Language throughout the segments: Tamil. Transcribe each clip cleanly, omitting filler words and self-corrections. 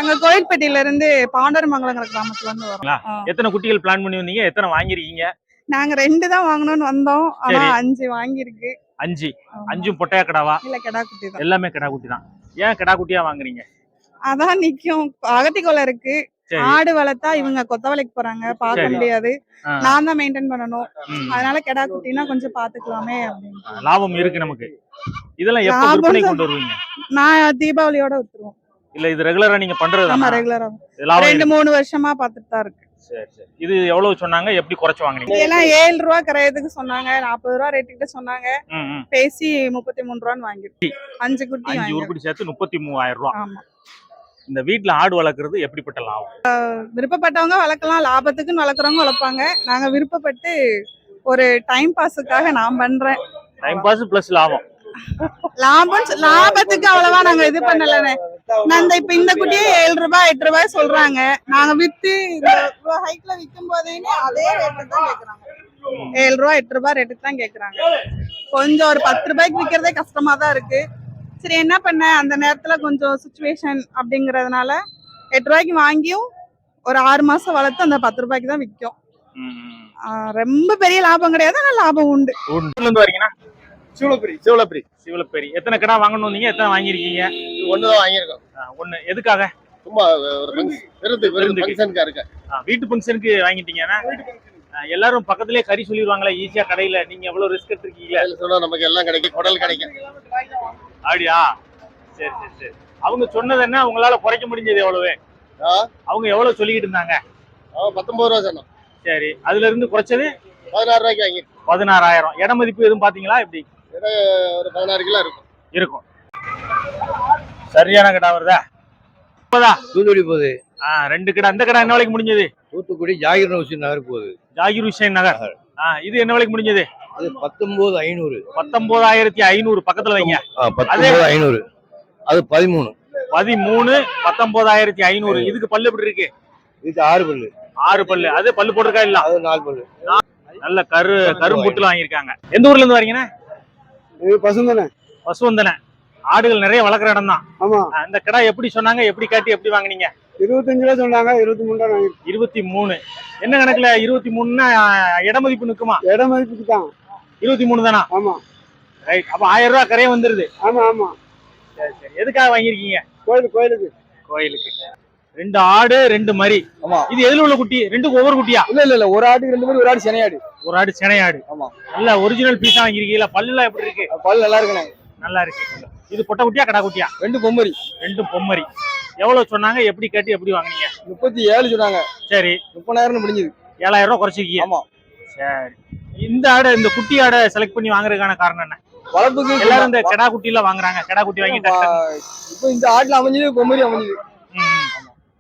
நாங்க கோயில்பட்டியில இருந்து பாண்டரமங்கலங்கிற கிராமத்துல இருந்து வரோம். எத்தனை குட்டிகள் பிளான் பண்ணி வந்தீங்க? எத்தனை வாங்கிருக்கீங்க? நாங்க 2 தான் வாங்கணும்னு வந்தோம். ஆனா 5 வாங்கிருக்கு. 5 பொட்டையா கிடாவா? இல்ல கிடா குட்டி தான். எல்லாமே கிடா குட்டி தான். ஏன் கிடா குட்டியா வாங்குறீங்க? அதான் நிக்கும். அகத்திக்கோலை இருக்கு. ஆடு வளர்த்தா இவங்க கொத்தவலைக்கு போறாங்க, பார்க்க முடியாது. நான் தான் மெயின்டைன் பண்ணணும். அதனால கிடா குட்டினா கொஞ்சம் பாத்துக்கலாமே அப்படின்னு. லாபம் இருக்கு நமக்கு. இதெல்லாம் எப்ப விற்பனை கொண்டு வருவீங்க? நான் தீபாவளியோட வித்துருவோம். இல்ல இது ரெகுலரா நீங்க பண்றது? ஆமா ரெகுலரா. 2-3 வருஷமா பாத்துட்டு தான் இருக்கு. சரி சரி. இது எவ்வளவு சொன்னாங்க? எப்படி குறைச்சு வாங்குனீங்க? இதெல்லாம் 7 ரூபாய் கரையதுக்கு சொன்னாங்க. 40 ரூபாய் ரேட் கிட்ட சொன்னாங்க. பேசி 33 ரூபான்னு வாங்கிருக்கோம். 5 குட்டி 5 உருப்படி சேர்த்து 33,000 ரூபாய். ஆமா. இந்த வீட்ல ஆடு வளர்க்கறது எப்படிப்பட்ட லாபம்? விருப்பப்பட்டவங்க வளர்க்கலாம், லாபத்துக்குன்னு வளர்க்குறவங்க வளர்ப்பாங்க. நாங்க விருப்பப்பட்டு ஒரு டைம் பாஸுக்காக நான் பண்றேன். டைம் பாஸ் பிளஸ் லாபம். லாபத்துக்கு அவ்வளவா நாங்க இது பண்ணலனே. நான் இப்ப இந்த குட்டியே 7 ரூபாய் 8 ரூபாய் சொல்றாங்க. நாங்க வித்து இந்த ஹைட்ல விக்கும் போதே அதே ரேட்டு தான் கேக்குறாங்க. 7 ரூபாய் 8 ரூபாய் ரேட்டுக்கு தான் கேக்குறாங்க. கொஞ்சம் ஒரு 10 ரூபாய்க்கு விக்கிறதே கஷ்டமா தான் இருக்கு. சரி என்ன பண்ண, அந்த நேரத்துல கொஞ்சம் சிச்சுவேஷன் அப்படிங்கறதுனால 8 ரூபாய்க்கு வாங்கியும் ஒரு 6 மாசம் வளர்த்து அந்த 10 ரூபாய்க்கு தான் விற்கும். ரொம்ப பெரிய லாபம் கிடையாது, ஆனா லாபம் உண்டு. வரீங்கன்னா சிவலப்பேரி. எத்தனை கடை வாங்கணும் நீங்க? எத்தனை வாங்கிருக்கீங்க? 1 தான் வாங்கியிருக்கோம். 1 எதுக்காக? சும்மா ஒரு ஃபங்க்ஷனுக்கு இருக்கு. வீட்டு ஃபங்க்ஷனுக்கு வாங்கிட்டீங்கன்னா எல்லாரும் பக்கத்துலயே கறி சொல்லிடுவாங்களா ஈஸியா கடையில? நீங்க எவ்வளவு ரிஸ்க் எடுத்துருக்கீங்க? சொன்னா நமக்கு எல்லாம் கிடைக்கும், குடல் கிடைக்கும். அப்படியா? சரி சரி சரி. அவங்க சொன்னது என்ன? உங்களால குறைக்க முடிஞ்சது எவ்வளவு? அவங்க எவ்வளவு சொல்லிக்கிட்டு இருந்தாங்க? 19 ரூபா சொன்னோம். சரி, அதுல இருந்து குறைச்சது 16 ரூபாய்க்கு வாங்கி. 16,000. இட மதிப்பு எதுவும் பாத்தீங்களா? எப்படி ஒரு 16 கிலோ இருக்கும். சரியான கடை வருதா? தூத்துக்குடி போகுது. 2 கடை. அந்த கடை என்ன விலைக்கு முடிஞ்சது? தூத்துக்குடி ஜாகிர் ஹுசைன் நகர் போகுது. ஜாகிர் ஹுசைன் நகர். இது என்ன விலைக்கு முடிஞ்சது? அது 19,500. 19,500 பக்கத்துல வைங்க. 19,500. அது 13. 19,500. இதுக்கு பல்லு எப்படி இருக்கு? இது 6 பல்லு. 6 பல்லு. அது பல்லு போட்டிருக்கா? இல்ல, அது 4 பல்லு. நல்ல கரும்புட்டுல வாங்கியிருக்காங்க. எந்த ஊர்ல இருந்து வரீங்கண்ணே? பசுவந்தனை. ஆடுகள் நிறைய வளர்க்குற இடம் தான். ஆமா. இந்த கடை எப்படி சொன்னாங்க? எப்படி காட்டி எப்படி வாங்குனீங்க? 25 ரூபா சொன்னாங்க. 23 ரூபா. 23. என்ன கணக்குல 23ன்னா இட மதிப்பு நிக்குமா? இட மதிப்புக்கு தான் 23 தானா? ஆமா. ரைட். அப்ப 1000 ரூபாய் கரையே வந்துருது. ஆமா ஆமா. சரி சரி. எதுக்காக வாங்கியிருக்கீங்க? கோயிலுக்கு. 2 ஆடு 2 மரி. ஆமா. இது எதுல உள்ள குட்டி? 2க்கு ஒவ்வொரு குட்டியா? இல்ல ஒரு ஆட்டுக்கு 2 மரி, ஒரு ஆடு சினையாடு. ஒரு ஆடு சினையாடு. ஆமா. நல்ல ஒரிஜினல் பீஸா வாங்கிருக்கீங்களா? பல்லுலாம் எப்படி இருக்கு? பல்லு நல்லா இருக்குண்ணே. நல்லா இருக்கு. இது பொட்டை குட்டியா கடா குட்டியா? 2 பொம்மரி. 2 பொம்மரி. எவ்வளவு சொன்னாங்க? எப்படி கட்டி எப்படி வாங்குனீங்க? 37 சொன்னாங்க. சரி. 30,000 முடிஞ்சது. 7,000 ரூபாய் குறைச்சிருக்கீங்க. ஆமா. சரி. இந்த ஆடு, இந்த குட்டி ஆடை செலக்ட் பண்ணி வாங்குறதுக்கான காரணம் என்ன? வளர்ப்புக்கு எல்லாரும் இந்த கடா குட்டி எல்லாம் வாங்குறாங்க. கடா குட்டி வாங்கிட்டு இப்போ இந்த ஆட்டுல அமைஞ்சது பொம்மரி அமைஞ்சது.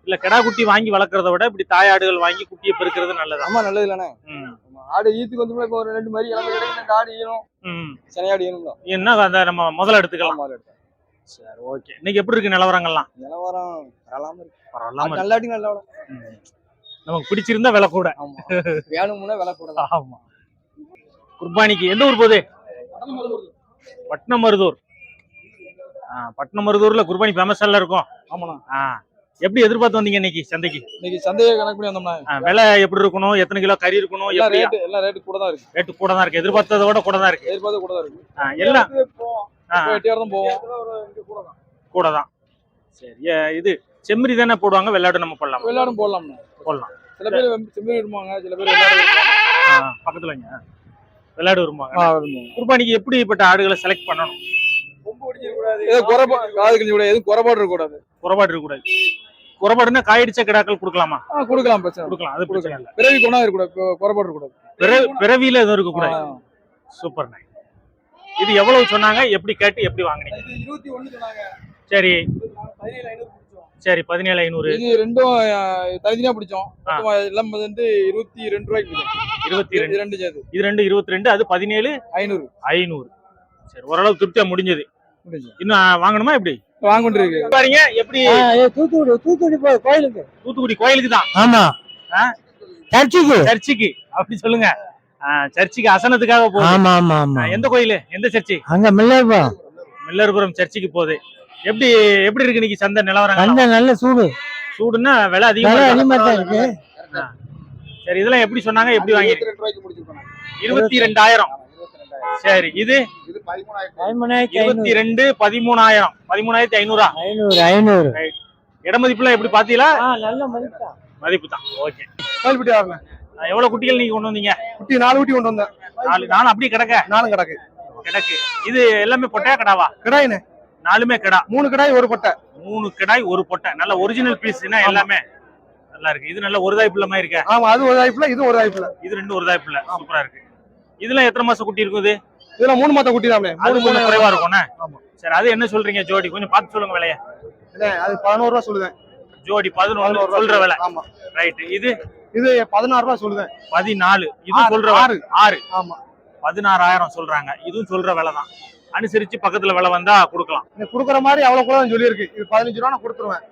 இல்ல, கடா குட்டி வாங்கி வளர்க்கறத விட இப்படி தாயாடுகள் வாங்கி குட்டியை பெருக்கிறது நல்லது. ஆமா, நல்லது இல்லண்ணே. ஆடு ஈத்துக்கு வந்து இப்போ ஒரு 2 மரி இளம் 2 ஆடு ஈனும். சினையாடு ஈனும். என்ன அந்த நம்ம முதல்ல எடுத்துக்கலாம். சரி, ஓகே. இன்னைக்கு எப்படி இருக்கு நிலவரங்கள்லாம்? நிலவரம் பரவாயில்லாம இருக்கு. பரவாயில்லாம நல்லாட்டி நல்லா நமக்கு பிடிச்சிருந்தா விலை கூட. ஆமா. வேணும்னா விலை கூட. ஆமா. குர்பானிக்கு எந்த ஊர் போகுது? பட்னமருதூர். பட்னமருதூர்ல குர்பானி ஃபேமஸ் எல்லாம் இருக்கும். ஆமாண்ணா. எப்படி எதிர்பார்த்து வந்தீங்க இன்னைக்கு சந்தைக்கு? இன்னைக்கு சந்தையை கணக்கு பண்ணி வந்தோம்னா விலை எப்படி இருக்கணும்? எத்தனை கிலோ கறி இருக்கணும்? எல்லாம் ரேட் கூட தான் இருக்கு. ரேட் கூட தான் இருக்கு. எதிர்பார்த்தத விட கூட தான் இருக்கு. எதிர்பார்த்தது கூட தான் இருக்கு. எல்லாம் 8 தான் போவோம். கூட தான். சரி. இது செம்மறி தானே போடுவாங்க? வெள்ளாடு நம்ம போடலாம்? வெள்ளாடும் போடலாம். சில பேர் செம்மறி விரும்புவாங்க, சில பேர் பக்கத்துல வெள்ளாடு விரும்புவாங்க. குர்பானிக்கு எப்படிப்பட்ட ஆடுகளை செலக்ட் பண்ணணும்? எதுவும் குறைபாடு இருக்கக்கூடாது. குறைபாடுன்னா காயடிச்ச கிடாக்கள் கொடுக்கலாமா? கொடுக்கலாம். கொடுக்கலாம். அது பிரச்சனை இல்லை. பிறவி கொண்டா இருக்கக்கூடாது. குறைபாடு இருக்கக்கூடாது. பிறவியில எதுவும் இருக்கக்கூடாது. சூப்பர். இது எவ்வளவு சொன்னாங்க? எப்படி கேட்டு எப்படி வாங்குனீங்க? 21 சொன்னாங்க. சரி. 17,500 சரி. 17,500. இது ரெண்டும் தனித்தனியா பிடிச்சோம். எல்லாம் வந்து 22 ரூபாய்க்கு. 22 சேர்த்து. இது 2 22. அது 17,500. சரி, ஓரளவு திருப்தியா முடிஞ்சது. இன்னும் வாங்கணுமா? எப்படி வாங்கிட்டு இருக்கு பாருங்க. எப்படி? தூத்துக்குடி கோயிலுக்கு. தூத்துக்குடி கோயிலுக்கு தான். ஆமா. சர்ச்சுக்கு அப்படி சொல்லுங்க. சர்ச்சுக்கு அசனத்துக்காக போகுது. ஆமா ஆமா ஆமா. எந்த கோயில்? எந்த சர்ச்சு? அங்க மில்லர்புரம் சர்ச்சுக்கு போகுது. எப்படி இருக்கு இன்னைக்கு சந்தை நிலவரம்? நல்ல சூடு. சூடுன்னா விலை அதிகமா விலை இருக்கா? அதிகமா தான் இருக்கு. சரி இதெல்லாம் எப்படி சொன்னாங்க எப்படி வாங்கிருக்கீங்க? 22 ரூபாய்க்கு முடிச்சிருக்கோம். 22,000. சரி இது இது 13,000. 22 13,000 13,500. 500. இடமதிப்புலாம் எப்படி பாத்தீங்களா? நல்ல மதிப்பு. மதிப்பு தான். ஓகே. கோயில்பட்டி ஆறுல எவ்வளவு குட்டிகள் நீங்க கொண்டு வந்தீங்க? குட்டி 4 குட்டி கொண்டு வந்தேன். நாலு அப்படியே கிடக்க 4 கிடக்கு. கிடக்கு. இது எல்லாமே பொட்டையா கிடாவா? கிடாயினே 4மே கிடா. 3 கிடாய் ஒரு பட்டை. 3 கிடாய் ஒரு பொட்டை. நல்ல ஒரிஜினல் பீஸ்னா எல்லாமே நல்லா இருக்கு. இது நல்ல ஒரு தாய்ப்புள்ள மாதிரி இருக்க. ஆமா, அது ஒரு வாய்ப்புல, இது ஒரு வாய்ப்புல. இது ரெண்டும் ஒரு தாய்ப்புள்ள. சூப்பரா இருக்கு. இதெல்லாம் எத்தனை மாசம் குட்டி இருக்கும் இது? இதுல 3 மாத்த குட்டி தானே. அது கொஞ்சம் குறைவா இருக்கும்ண்ணே. ஆமா. சரி அது என்ன சொல்றீங்க ஜோடி? கொஞ்சம் பார்த்து சொல்லுங்க விலைய. அது 11 ரூபா சொல்லுதேன். ஜோடி 11 சொல்ற விலை. ஆமா. ரைட். இது 16 ரூபா சொல்லுதேன். 14. இது சொல்ற 6. ஆமா. 16,000 சொல்றாங்க. இதுவும் சொல்ற விலை தான். அனுசரிச்சு பக்கத்துல விலை வந்தா கொடுக்கலாம். நீ குடுக்குற மாதிரி அவ்வளவு கூட சொல்லி இருக்கு. இது 15 ரூபா நான் கொடுத்துருவேன்.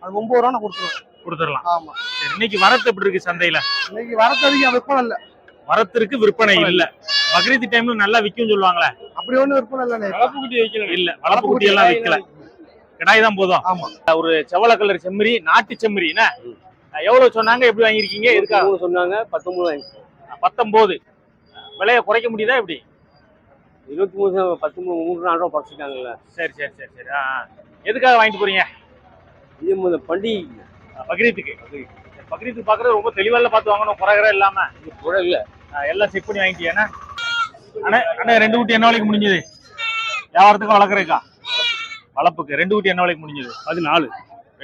அது 9 ரூபா நான் கொடுத்துருவேன். கொடுத்துடலாம். ஆமா. சரி இன்னைக்கு வரத்து எப்படி இருக்கு சந்தையில? இன்னைக்கு வரத்ததிக்கு விற்பனை இல்ல. வரத்திற்கு விற்பனை இல்ல. பக்ரீத் டைம்ல நல்லா விக்கும் சொல்லுவாங்களே. அப்படி ஒண்ணு விற்பனை இல்ல. வளப்பு குட்டி வைக்கல. இல்ல வளப்பு குட்டி எல்லாம் விக்கல. கிடாய் தான் போதும். ஆமா. ஒரு செவல கலர் செம்மறி, நாட்டு செம்மறி என்ன எவ்வளவு சொன்னாங்க? எப்படி வாங்கிருக்கீங்க? எதுக்காக சொன்னாங்க? 19. 19. விலையை குறைக்க முடியுதா எப்படி? 23 13 ரூபா குறைச்சிட்டாங்கல்ல. சரி சரி சரி சரி. எதுக்காக வாங்கிட்டு போறீங்க? இது பண்டிகை பக்ரீத்துக்கு. பக்ரீத்துக்கு பாக்குறது ரொம்ப தெளிவால பார்த்து வாங்கணும். குறைகிற இல்லாம இல்ல. எல்லாம் செக் பண்ணி வாங்கிட்டீங்க. அண்ணா அண்ணா 2 குட்டி என்ன விலைக்கு முடிஞ்சது? வியாபாரத்துக்கு வளர்க்குறேக்கா? வளப்புக்கு 2 குட்டி என்ன விலைக்கு முடிஞ்சது? 14.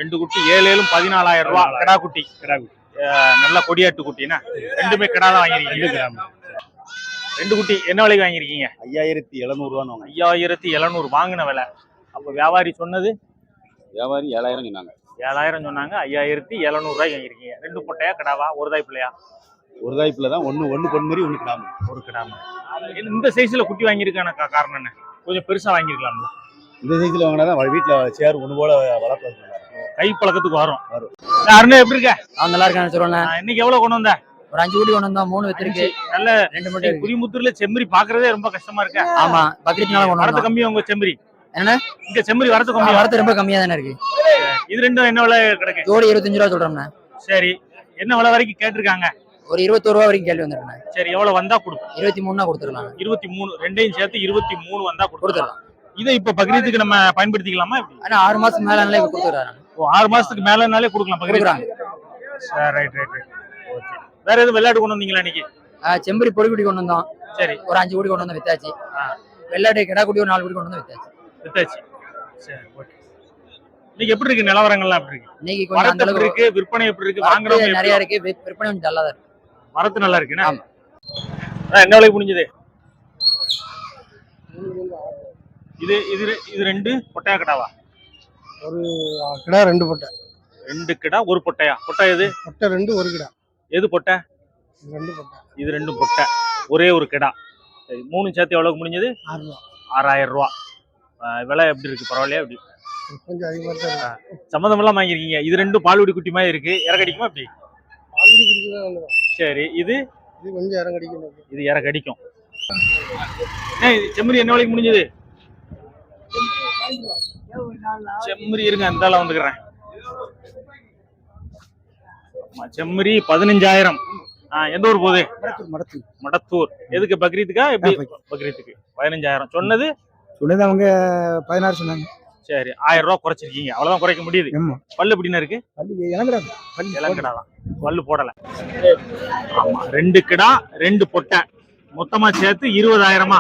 2 குட்டி 7 14,000 ரூபா. கிடா குட்டி. நல்ல கொடியாட்டு குட்டினா ரெண்டுமே கிடா தான் வாங்கிருக்கீங்க. 2 குட்டி என்ன விலைக்கு வாங்கிருக்கீங்க? 5,700 ரூபான்னு 5,700 வாங்கின விலை. அப்ப வியாபாரி சொன்னது? வியாபாரி 7,000 சொன்னாங்க. 7,000 சொன்னாங்க. 5,700 ரூபாய்க்கு வாங்கிருக்கீங்க. 2 பொட்டையா கிடாவா? ஒரு தாய் பிள்ளையா? ஒரு தாய்ப்புல தான் ஒண்ணு பொண்ணு மாதிரி ஒண்ணு கிடாம. ஒரு கிடாம. இந்த சைஸ்ல குட்டி வாங்கியிருக்கான காரணம் என்ன? கொஞ்சம் பெருசா வாங்கிருக்கலாம்ல. இந்த சைஸ்ல வாங்கினாதான் வீட்டுல சேர் ஒண்ணு போல வளர்ப்பு. கை பழக்கத்துக்கு வரும். அருணா எப்படி இருக்க? நல்லா இருக்கான்னு சொல்றேன். இன்னைக்கு எவ்வளவு கொண்டு வந்த? ஒரு 5 குட்டி கொண்டு வந்தோம். 3 வித்திருக்கு. நல்ல 2 மட்டும் இருக்கு. குடிமுத்தூர்ல செம்மறி பாக்குறதே ரொம்ப கஷ்டமா இருக்கு. ஆமா, பக்ரீத்னால கொண்டு வரத்து வந்தோம். கம்மியா உங்க செம்மறி? என்ன? இங்க செம்மறி வரத்து கம்மியா? வரத்து ரொம்ப கம்மியா தானே இருக்கு. இது ரெண்டும் என்ன விலை கிடைக்கும்? ஜோடி 25 ரூபா சொல்றோம்ண்ணே. சரி என்ன விலை வரைக்கும் கேட்டிருக்காங்க? ஒரு 21 ரூபா வரைக்கும் கேள்வி வந்துருக்கேன். சரி எவ்வளவு வந்தா கொடுப்போம்? 23 கொடுத்துடலாம். 23 ரெண்டையும் சேர்த்து 23 வந்தா கொடுத்துடலாம். கொடுத்துடலாம். இதை இப்ப பக்ரீத்துக்கு நம்ம பயன்படுத்திக்கலாமா? ஆனா 6 மாசம் மேல கொடுத்துறாங்க. 6 மாசத்துக்கு மேலனாலே கொடுக்கலாம் கொடுக்குறாங்க. சரி ரைட் ரைட் ரைட். ஓகே. வேற எதுவும் விளையாட்டு கொண்டு வந்தீங்களா இன்னைக்கு? செம்பரி பொடி குட்டி கொண்டு வந்தோம். சரி ஒரு 5 குட்டி கொண்டு வந்து வித்தாச்சு. வெள்ளாட்டு கிடா குட்டி ஒரு 4 குட்டி கொண்டு வந்து வித்தாச்சு. வித்தாச்சு. சரி ஓகே. இன்னைக்கு எப்படி இருக்கு நிலவரங்கள்லாம் எப்படி இருக்கு? இன்னைக்கு கொஞ்சம் வரத்து அந்த எப்படி அளவுக்கு இருக்கு? விற்பனை எப்படி இருக்கு? வாங்குறவங்க நிறைய இருக்கு. விற்பனை கொஞ்சம் நல்லா தான் இருக்கு. வரத்து நல்லா இருக்குண்ணா? ஆமா. என்ன விலைக்கு முடிஞ்சது? இது இது இது 2 பொட்டையா கிடாவா? ஒரு கிடா 2 பட்டை. 2 கிடா ஒரு பொட்டையா? பொட்டை எது? பட்டை 2 ஒரு கிடா. எது பொட்டை? 2 பட்டை. இது 2 பொட்டை. ஒரே ஒரு கிடா. சரி 3 சேர்த்து எவ்வளவுக்கு முடிஞ்சது? 6 ரூபா. 6,000 ரூபா. விலை எப்படி இருக்கு? பரவாயில்லையா? எப்படி கொஞ்சம் அதிகமா தான் இருக்கு. சம்மந்தம் எல்லாம் வாங்கிருக்கீங்க. இது 2 பால்வடி குட்டி மாதிரி இருக்கு. இறக்கடிக்குமா எப்படி? பால்குடி குடிக்கிறதா நல்லதா. சரி இது கொஞ்சம் இறங்கடிக்கும். இது இறக்கடிக்கும். செம்மறி என்ன விலைக்கு முடிஞ்சது? செம்மறி இருங்க அந்தால வந்துக்கிறேன். செம்மறி 15,000. எந்த ஊர் போகுது? மடத்தூர். எதுக்கு? பக்ரீத்துக்கா? எப்படி? பக்ரீத்துக்கு 15,000 சொன்னது. அவங்க 16 சொன்னாங்க. சரி 1000 ரூபா குறைச்சிருக்கீங்க. அவ்வளவுதான் குறைக்க முடியுது. பல்லு எப்படின்னா இருக்கு? இளங்கடாதான். பல்லு போடல. ஆமா 2 கிடா 2 பொட்டை மொத்தமா சேர்த்து 20,000.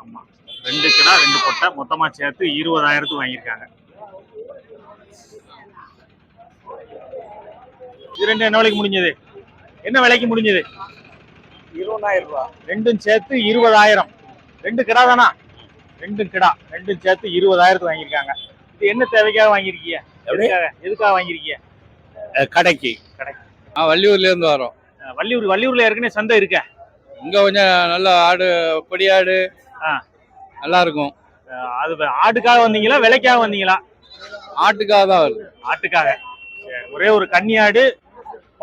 ஆமா 2 கிடா 2 பொட்டை மொத்தமா சேர்த்து 20,000க்கு வாங்கியிருக்காங்க. இது 2 என்ன விலைக்கு முடிஞ்சது? என்ன விலைக்கு முடிஞ்சது? 20,000 ரூபா. ரெண்டும் சேர்த்து 20,000. 2 கிடா தானா? 2 கிடா 2 சேர்த்து 20,000க்கு வாங்கியிருக்காங்க. இது என்ன தேவைக்காக வாங்கியிருக்கீங்க? எதுக்காக வாங்கியிருக்கீங்க? கடைக்கு. வள்ளியூர்ல இருந்து வரோம். வள்ளியூர்ல ஏற்கனவே சந்தை இருக்க. இங்க கொஞ்சம் நல்ல ஆடு கொடி ஆடு நல்லா இருக்கும். அது ஆட்டுக்காக வந்தீங்களா விலைக்காக வந்தீங்களா? ஆட்டுக்காக தான் வருது. ஆட்டுக்காக. ஒரே ஒரு கன்னி ஆடு.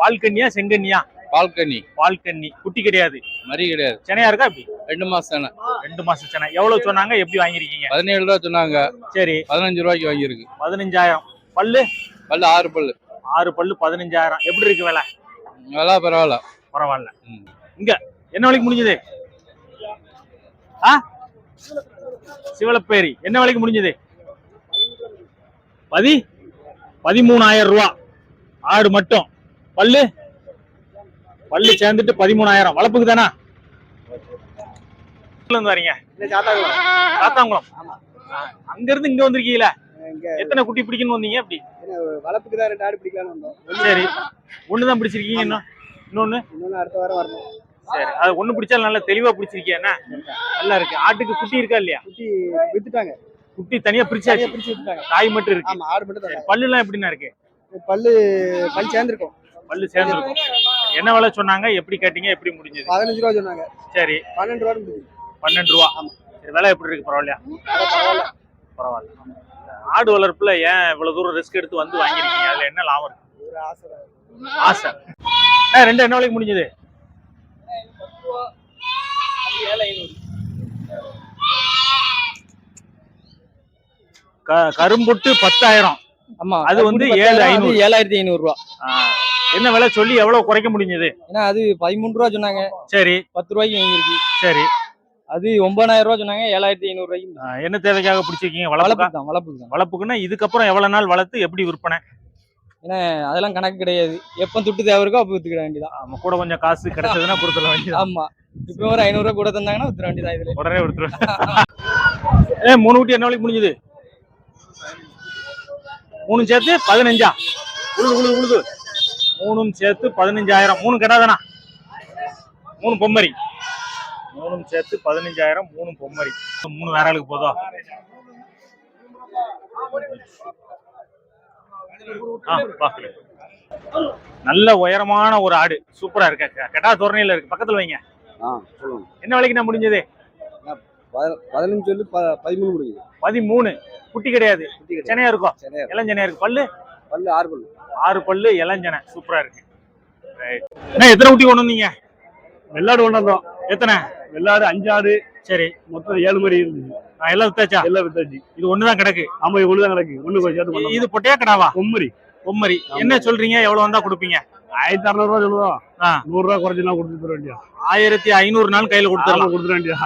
பால் கன்னியா செங்கன்னியா? பால்கனி. பால் கன்னி. குட்டி கிடையாது. மறி கிடையாது. சென்னையா இருக்கா? அப்படி 2 மாசம் தானே. 2 மாசம் சென்னை. எவ்வளவு சொன்னாங்க? எப்படி வாங்கிருக்கீங்க? 17 ரூபா சொன்னாங்க. சரி 15 ரூபாய்க்கு வாங்கியிருக்கு. 15,000. பல்லு பல்லு 6 பல்லு 6 பல்லு 15,000. எப்படி இருக்கு விலை? நல்லா பரவாயில்ல. பரவாயில்ல. இங்க என்ன விலைக்கு முடிஞ்சது? சிவலப்பேரி என்ன விலைக்கு முடிஞ்சது? 13,000 ரூபா. ஆடு மட்டும். பல்லு சேர்ந்துட்டு 13,000. வளர்ப்புக்கு தானா? வரீங்க சாத்தாங்குளம். அங்க இருந்து இங்க வந்திருக்கீங்களா? எத்தனை குட்டி பிடிக்கணும்னு வந்தீங்க? அப்படி வளர்ப்புக்கு தான் 2 ஆடு பிடிக்கலாம்னு வந்தோம். சரி, ஒண்ணுதான் பிடிச்சிருக்கீங்க. இன்னொன்னு அடுத்த வாரம் வரணும். சரி, அது ஒண்ணு பிடிச்சாலும் நல்லா தெளிவா பிடிச்சிருக்கியா? நல்லா இருக்கு. ஆட்டுக்கு குட்டி இருக்கா இல்லையா? குட்டி வித்துட்டாங்க. குட்டி தனியா பிரிச்சாச்சு. பிரிச்சு வித்துட்டாங்க. தாய் மட்டும் இருக்கு. ஆமா, ஆடு மட்டும் தான். பல்லு எல்லாம் எப்படின்னா இருக்கு? பல்லு சேர்ந்துருக்கும். பல்லு சேர்ந்துருக்கும். என்ன விலை சொன்னாங்க? எப்படி கேட்டீங்க? எப்படி முடிஞ்சது? 15 ரூபா சொன்னாங்க. சரி, 12 ரூபா முடிஞ்சது. 12 ரூபா. சரி, விலை எப்படி இருக்கு? பரவாயில்லையா? பரவாயில்ல. ஆடு வளர்ப்புல ஏன் இவ்வளவு தூரம் ரிஸ்க் எடுத்து வந்து வாங்கிருக்கீங்க? அதுல என்ன லாபம் இருக்கு? ஒரு ஆசை. ரெண்டு என்ன விலைக்கு முடிஞ்சது? 7,500. கரும்புட்டு 10,000. ஆமா, அது வந்து 7,500. 7,500 ரூபா. என்ன விலை சொல்லி எவ்வளவு குறைக்க முடிஞ்சது? ஏன்னா அது 13 ரூபா சொன்னாங்க. சரி, 10 ரூபாய்க்கு வாங்கிருக்கு. சரி. அது 9,000 ரூபா சொன்னாங்க. 7,500 ரூபாய்க்கு. என்ன தேவைக்காக பிடிச்சிருக்கீங்க? வளர்ப்புக்கு தான். வளர்ப்புக்குன்னா இதுக்கப்புறம் எவ்வளவு நாள் வளர்த்து எப்படி விற்பனை? ஏன்னா அதெல்லாம் கணக்கு கிடையாது. எப்ப துட்டு தேவை இருக்கோ அப்ப வித்துக்கிட வேண்டியதான். நம்ம கூட கொஞ்சம் காசு கிடைச்சதுன்னா கொடுத்துட வேண்டியது. ஆமா, இப்ப ஒரு 500 ரூபா கூட தந்தாங்கன்னா வித்துற வேண்டியதான். இதுல உடனே வித்துருவேன். 3 குட்டி என்ன விலைக்கு முடிஞ்சது? 3 சேர்த்து 15. உழுது 3 சேர்த்து 15,000. 3 கிடாதானா? 3 பொம்மரி. 3 சேர்த்து 15,000. 3 பொம்மரி. 3 வேற ஆளுக்கு போதோ? நல்ல உயரமான ஒரு ஆடு. சூப்பரா இருக்க. கெட்டா தோரணையில இருக்கு. பக்கத்துல வைங்க. என்ன விலைக்கு நான் முடிஞ்சது? 15 சொல்லி 13 முடியுது. 13. குட்டி கிடையாது. சென்னையா இருக்கும். இளஞ்சனையா இருக்கு. பல்லு 6 பல்லு. 6 பல்லு இளஞ்சனை. சூப்பரா இருக்கு. எத்தனை குட்டி கொண்டு வந்தீங்க? வெள்ளாடு கொண்டு வந்தோம். எத்தனை? வெள்ளாடு 5 ஆடு. சரி, மொத்தம் 7 மாதிரி இருந்துச்சு. எல்லாம் வித்தாச்சா? எல்லாம் வித்தாச்சு. இது ஒண்ணுதான் கிடக்கு. ஆமா, இது ஒண்ணுதான் கிடக்கு. ஒண்ணு கொஞ்சம் சேர்த்து கொண்டு இது பொட்டையா கிடாவா? பொம்மரி. பொம்மரி. என்ன சொல்றீங்க? எவ்வளவு வந்தா கொடுப்பீங்க? 1,600 ரூபா சொல்லுவோம். 100 ரூபா குறைச்சுனா கொடுத்துட வேண்டியா? 1,500 நாள் கையில கொடுத்துடலாம். கொடுத்துட வேண்டியா?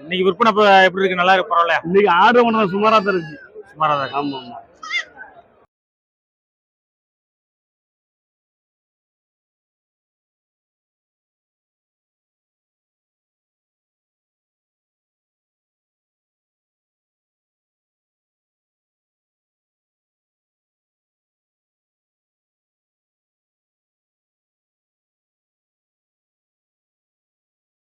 இன்னைக்கு விற்பனை எப்படி இருக்கு? நல்லா இருக்கு. பரவாயில்ல. இன்னைக்கு ஆடு ஒண்ணு சுமாரா தான் இருந்துச்சு. சுமாரா தான். ஆமா ஆமா.